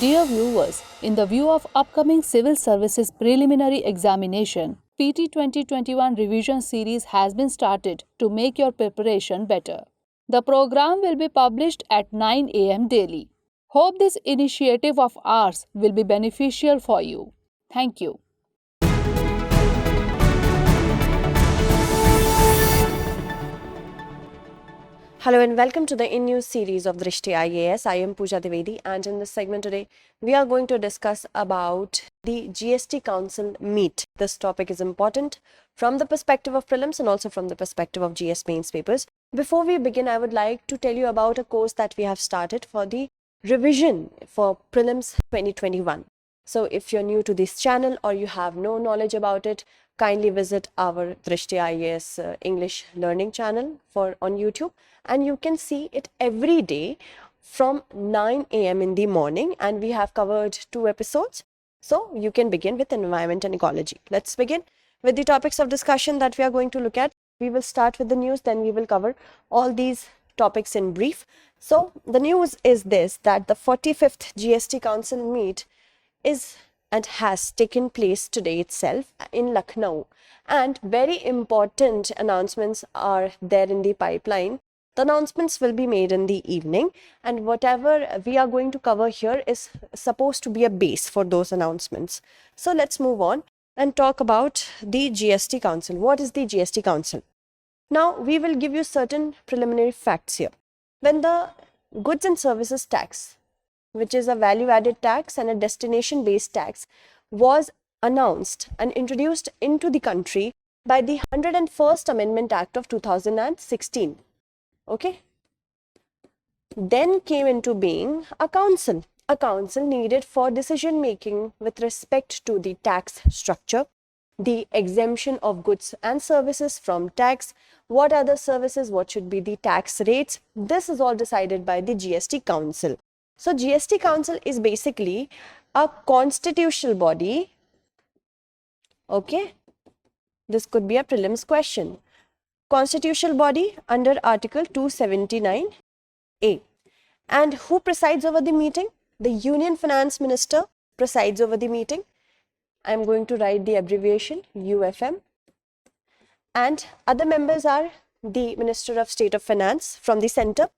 Dear viewers, in the view of upcoming Civil Services Preliminary Examination, PT 2021 revision series has been started to make your preparation better. The program will be published at 9 a.m. daily. Hope this initiative of ours will be beneficial for you. Thank you. Hello and welcome to the in-news series of Drishti IAS. I am Pooja Dwivedi, and in this segment today, we are going to discuss about the GST Council Meet. This topic is important from the perspective of prelims and also from the perspective of GS mains papers. Before we begin, I would like to tell you about a course that we have started for the revision for prelims 2021. So if you're new to this channel or you have no knowledge about it, kindly visit our Drishti IAS English learning channel on YouTube, and you can see it every day from 9 a.m. in the morning, and we have covered 2 episodes. So you can begin with environment and ecology. Let's begin with the topics of discussion that we are going to look at. We will start with the news, then we will cover all these topics in brief. So the news is this, that the 45th GST Council Meet is and has taken place today itself in Lucknow, and very important announcements are there in the pipeline. The announcements will be made in the evening, and whatever we are going to cover here is supposed to be a base for those announcements. So let's move on and talk about the GST Council. What is the GST Council? Now we will give you certain preliminary facts here. When the goods and services tax, which is a value-added tax and a destination-based tax, was announced and introduced into the country by the 101st Amendment Act of 2016. Okay. Then came into being a council needed for decision-making with respect to the tax structure, the exemption of goods and services from tax, what are the services, what should be the tax rates. This is all decided by the GST Council. So GST Council is basically a constitutional body. Okay, this could be a prelims question. Constitutional body under Article 279A. And who presides over the meeting? The Union Finance Minister presides over the meeting. I am going to write the abbreviation UFM. And other members are the Minister of State of Finance from the center.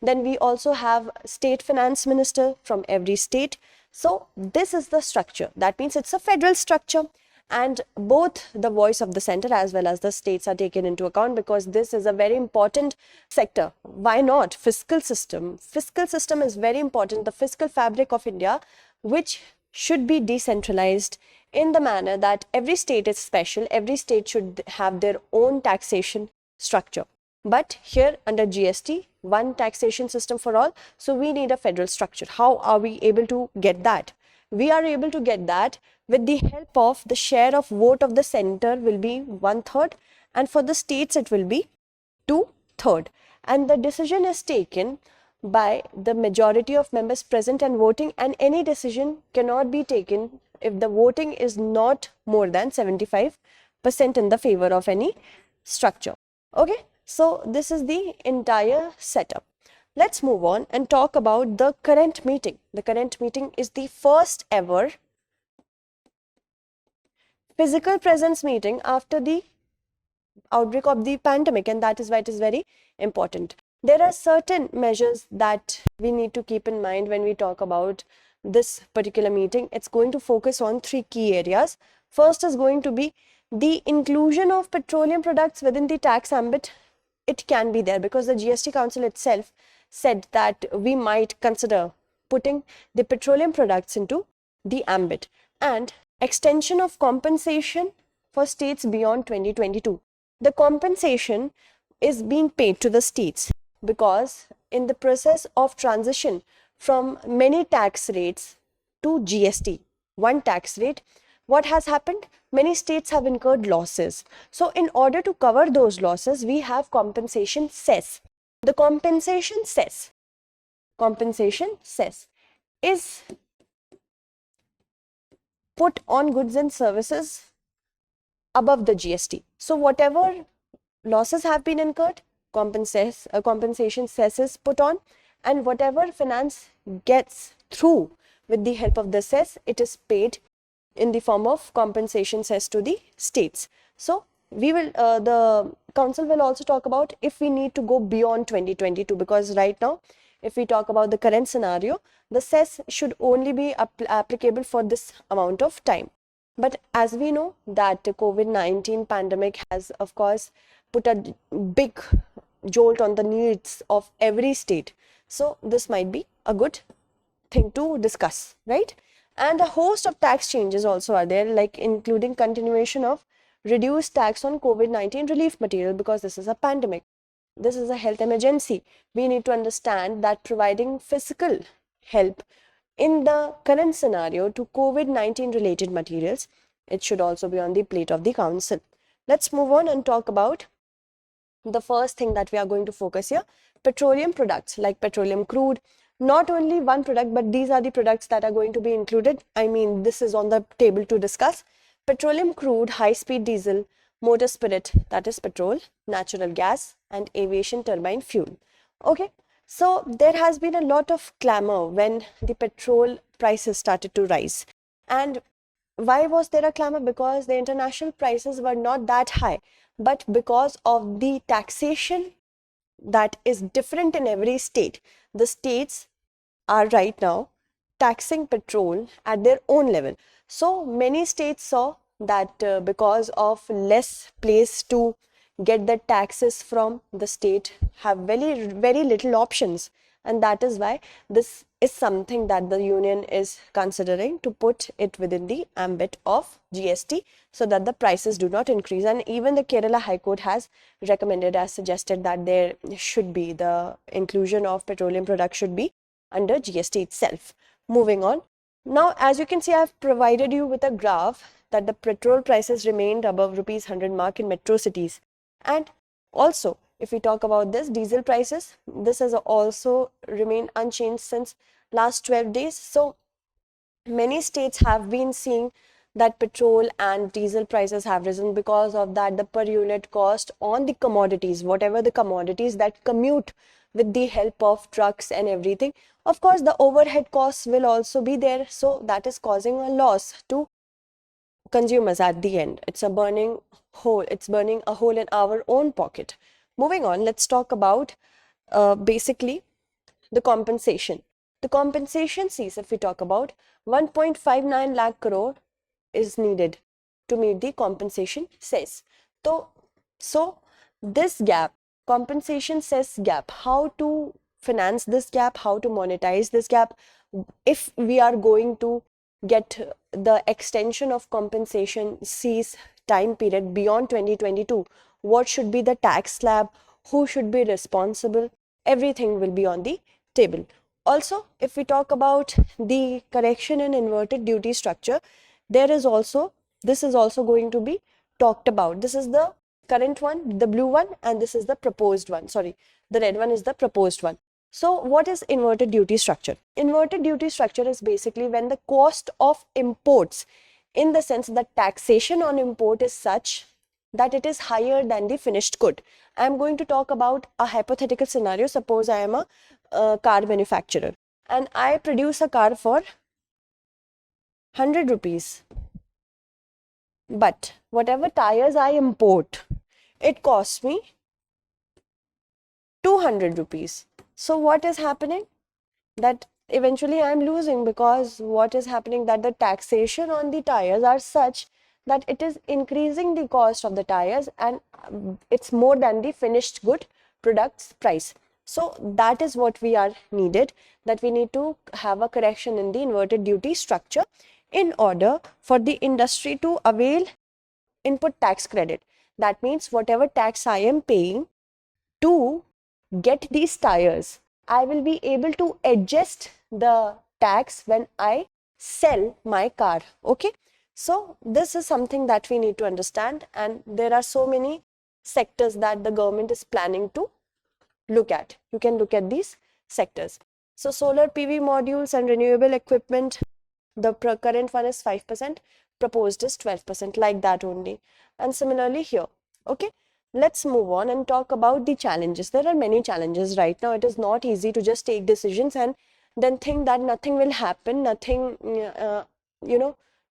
Then we also have State Finance Minister from every state. So this is the structure. That means it's a federal structure, and both the voice of the center as well as the states are taken into account, because this is a very important sector. Why not? Fiscal system. Fiscal system is very important. The fiscal fabric of India, which should be decentralized in the manner that every state is special. Every state should have their own taxation structure. But here under GST, one taxation system for all, so we need a federal structure. How are we able to get that? We are able to get that with the help of the share of vote of the center will be 1/3, and for the states it will be 2/3. And the decision is taken by the majority of members present and voting, and any decision cannot be taken if the voting is not more than 75% in the favor of any structure. Okay. So this is the entire setup. Let's move on and talk about the current meeting. The current meeting is the first ever physical presence meeting after the outbreak of the pandemic, and that is why it is very important. There are certain measures that we need to keep in mind when we talk about this particular meeting. It's going to focus on 3 key areas. First is going to be the inclusion of petroleum products within the tax ambit. It can be there because the GST Council itself said that we might consider putting the petroleum products into the ambit, and extension of compensation for states beyond 2022. The compensation is being paid to the states because in the process of transition from many tax rates to GST, one tax rate, what has happened? Many states have incurred losses. So in order to cover those losses, we have compensation cess. The compensation cess is put on goods and services above the GST. So whatever losses have been incurred, compensation cess is put on, and whatever finance gets through with the help of the cess, it is paid in the form of compensation cess to the states. So we will, the council will also talk about if we need to go beyond 2022, because right now, if we talk about the current scenario, the cess should only be applicable for this amount of time. But as we know that the COVID-19 pandemic has, of course, put a big jolt on the needs of every state. So this might be a good thing to discuss, right? And a host of tax changes also are there, like including continuation of reduced tax on COVID-19 relief material, because this is a pandemic. This is a health emergency. We need to understand that providing physical help in the current scenario to COVID-19 related materials, it should also be on the plate of the council. Let's move on and talk about the first thing that we are going to focus here, petroleum products like petroleum crude. Not only one product, but these are the products that are going to be included. I mean, this is on the table to discuss. Petroleum crude, high-speed diesel, motor spirit, that is petrol, natural gas, and aviation turbine fuel. Okay, so there has been a lot of clamor when the petrol prices started to rise. And why was there a clamor? Because the international prices were not that high, but because of the taxation that is different in every state. The states are right now taxing petrol at their own level. So many states saw that because of less place to get the taxes from, the state have very little options, and that is why this is something that the union is considering to put it within the ambit of GST, so that the prices do not increase. And even the Kerala High Court has recommended, as suggested, that there should be the inclusion of petroleum products should be under GST itself. Moving on. Now, as you can see, I have provided you with a graph that the petrol prices remained above rupees 100 mark in metro cities. And also, if we talk about this, diesel prices, this has also remained unchanged since last 12 days. So many states have been seeing that petrol and diesel prices have risen. Because of that, the per unit cost on the commodities, whatever the commodities that commute with the help of trucks and everything, of course the overhead costs will also be there. So that is causing a loss to consumers at the end. It's a burning hole. It's burning a hole in our own pocket. Moving on, let's talk about basically the compensation. The compensation sees, if we talk about 1.59 lakh crore is needed to meet the compensation cess. So this gap, compensation cess gap, how to finance this gap, how to monetize this gap, if we are going to get the extension of compensation cess time period beyond 2022, what should be the tax slab, who should be responsible, everything will be on the table. Also, if we talk about the correction in inverted duty structure, this is also going to be talked about. This is the current one, the blue one, and this is the proposed one. Sorry, the red one is the proposed one. So what is inverted duty structure? Inverted duty structure is basically when the cost of imports, in the sense that taxation on import is such that it is higher than the finished good. I am going to talk about a hypothetical scenario. Suppose I am a car manufacturer and I produce a car for 100 rupees. But whatever tires I import, it costs me 200 rupees. So what is happening? That eventually I am losing, because what is happening that the taxation on the tires are such that it is increasing the cost of the tires, and it's more than the finished good product's price. So that is what we are needed, that we need to have a correction in the inverted duty structure in order for the industry to avail input tax credit. That means whatever tax I am paying to get these tires, I will be able to adjust the tax when I sell my car. Okay, so this is something that we need to understand, and there are so many sectors that the government is planning to look at. You can look at these sectors. So solar PV modules and renewable equipment, the current one is 5%, proposed is 12%, like that only. And similarly here. Okay, let's move on and talk about the challenges. There are many challenges right now. It is not easy to just take decisions and then think that nothing will happen, nothing,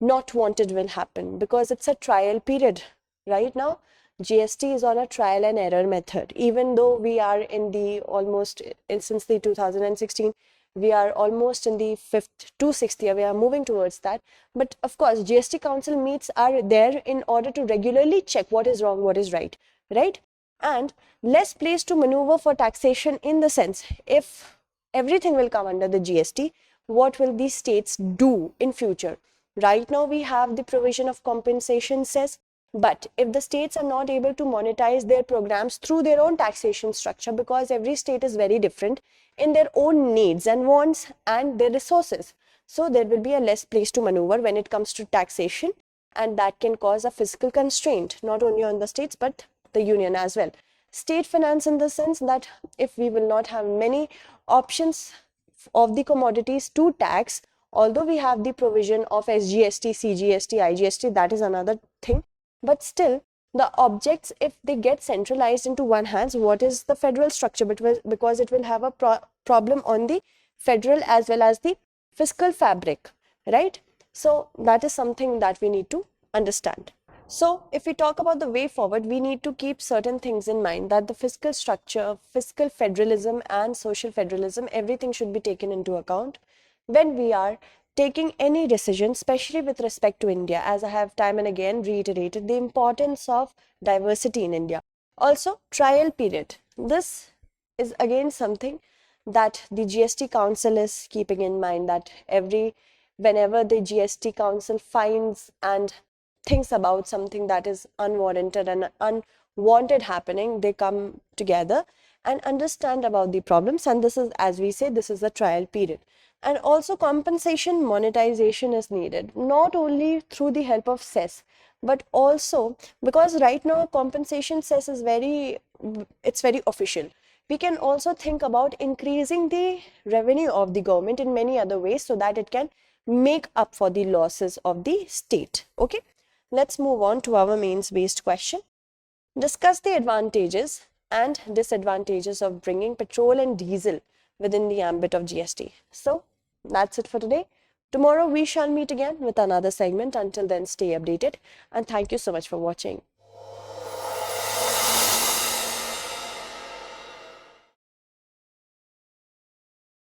not wanted will happen, because it's a trial period. Right now, GST is on a trial and error method. Even though we are in the almost, since the 2016, we are almost in the 5th to 6th year, we are moving towards that. But of course, GST Council meets are there in order to regularly check what is wrong, what is right, right? And less place to maneuver for taxation, in the sense, if everything will come under the GST, what will the states do in future? Right now, we have the provision of compensation cess, but if the states are not able to monetize their programs through their own taxation structure, because every state is very different in their own needs and wants and their resources, so there will be a less place to maneuver when it comes to taxation, and that can cause a fiscal constraint not only on the states but the union as well. State finance, in the sense that if we will not have many options of the commodities to tax, although we have the provision of SGST, CGST, IGST, that is another thing, but still the objects, if they get centralized into one hands, what is the federal structure? Because it will have a problem on the federal as well as the fiscal fabric, right? So that is something that we need to understand. So if we talk about the way forward, we need to keep certain things in mind, that the fiscal structure, fiscal federalism and social federalism, everything should be taken into account when we are taking any decision, especially with respect to India, as I have time and again reiterated the importance of diversity in India. Also, trial period. This is again something that the GST Council is keeping in mind, that whenever the GST Council finds and thinks about something that is unwarranted and unwanted happening, they come together and understand about the problems. And this is, as we say, this is a trial period. And also compensation monetization is needed, not only through the help of cess, but also because right now compensation cess is very official. We can also think about increasing the revenue of the government in many other ways, so that it can make up for the losses of the state. Okay, let's move on to our mains based question. Discuss the advantages and disadvantages of bringing petrol and diesel within the ambit of GST. So that's it for today. Tomorrow we shall meet again with another segment. Until then, stay updated, and thank you so much for watching.